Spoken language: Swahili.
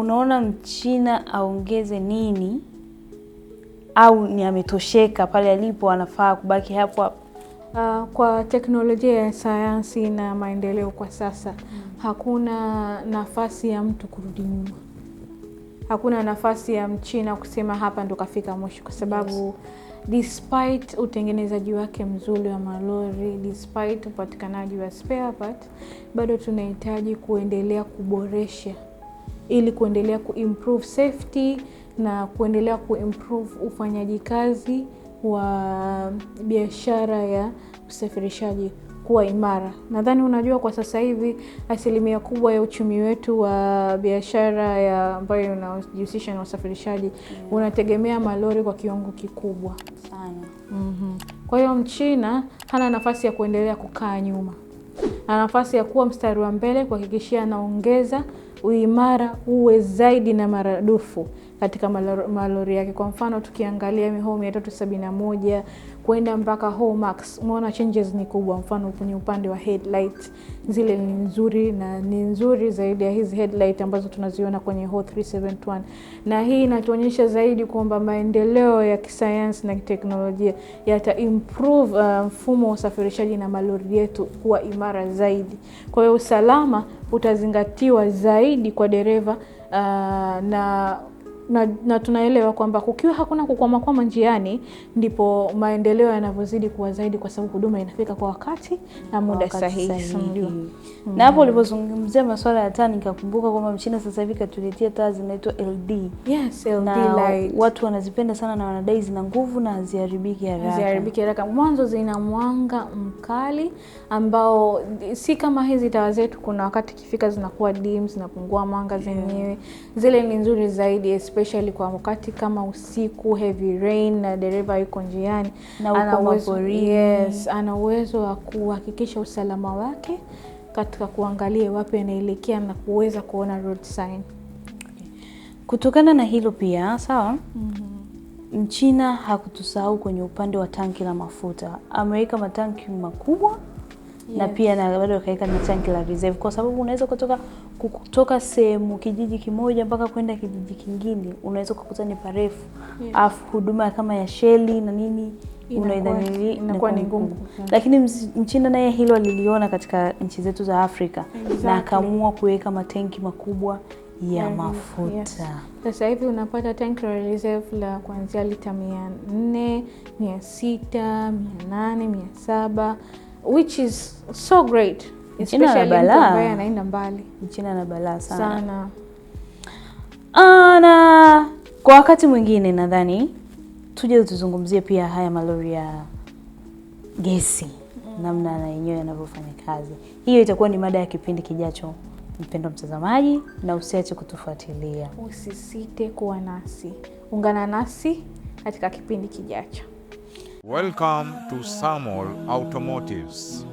unaona Mchina aongeze nini au ni ametosheka pale alipo, anafaa kubaki hapo hapo? Kwa teknolojia ya sayansi na maendeleo kwa sasa, hakuna nafasi ya mtu kurudi nyuma. Hakuna nafasi ya Mchina kusema hapa ndo kafika mwisho, kwa sababu despite utengenezaji wake mzuri wa malori, despite upatikanaji wa spare part, bado tunahitaji kuendelea kuboresha ili kuendelea kuimprove safety na kuendelea kuimprove ufanyaji kazi wa biashara ya usafirishaji kuwa imara. Nadhani unajua kwa sasa hivi asilimia kubwa ya uchumi wetu wa biashara ya ambayo inajihusisha na usafirishaji unategemea malori kwa kiwango kikubwa sana. Kwa hiyo Mchina hana nafasi ya kuendelea kukaa nyuma. Ana nafasi ya kuwa mstari wa mbele kuhakikishia anaongeza uimara uwe zaidi na maradufu katika malori yake. Kwa mfano tukiangalia Ho 371 kwenda mpaka Ho Max, umeona changes ni kubwa. Mfano kwenye upande wa headlight, zile ni nzuri na ni nzuri zaidi ya hizi headlight ambazo tunaziona kwenye Ho 371, na hii inatuonyesha zaidi kwamba maendeleo ya kisayansi na teknolojia yata improve mfumo wa usafirishaji na malori yetu kuwa imara zaidi. Kwa hiyo usalama utazingatiwa zaidi kwa dereva, na tunaelewa kwamba kukiwa hakuna kukwama njiani ndipo maendeleo yanavyozidi kuwa zaidi, kwa sababu huduma inafika kwa wakati na muda sahihi. Na hapo ulipozungumzia masuala ya taa, nikakumbuka kwamba Mchina sasa hivi katuletea taa zinaitwa LD. Yes, LD light. Watu wanazipenda sana na wanadai zina nguvu na haziharibiki haraka. Mwanzo zina mwanga mkali ambao si kama hizi taa zetu, kuna wakati kifika zinakuwa dim, zinapungua mwanga zenyewe. Zile ni nzuri zaidi, especially kwa wakati kama usiku, heavy rain na dereva yuko njiani na ana uwezo wa kuhakikisha usalama wake katika kuangalia wapi anaelekea na kuweza kuona road sign. Kutokana na hilo pia, sawa? Mchina hakutusahau kwenye upande wa tanki la mafuta. Ameweka matanki makubwa na pia na bado akaweka na tanki la reserve, kwa sababu unaweza kutoka sehemu kijiji kimoja mpaka kwenda kijiji kingine, unaweza kukuta ni parefu. Afu huduma kama ya Shell na nini unaidhani inakuwa ni ngumu. Lakini Mchina naye hilo aliliona katika nchi zetu za Afrika, na akaamua kuweka matanki makubwa ya mafuta. Sasa hivi unapata tank la reserve la kuanzia lita 400, 600, 800, 700, which is so great, especially ambaye anaenda mbali. Mchina na balaa sana. Na kwa wakati mwingine nadhani tuje tuzungumzie pia haya malori ya gesi, namna na yenyewe yanavyofanya kazi. Hiyo itakuwa ni mada ya kipindi kijacho, mpendwa mtazamaji, na usiache kutufuatilia. Usisite kuwa nasi. Ungana nasi katika kipindi kijacho. Welcome to Samol Automotives.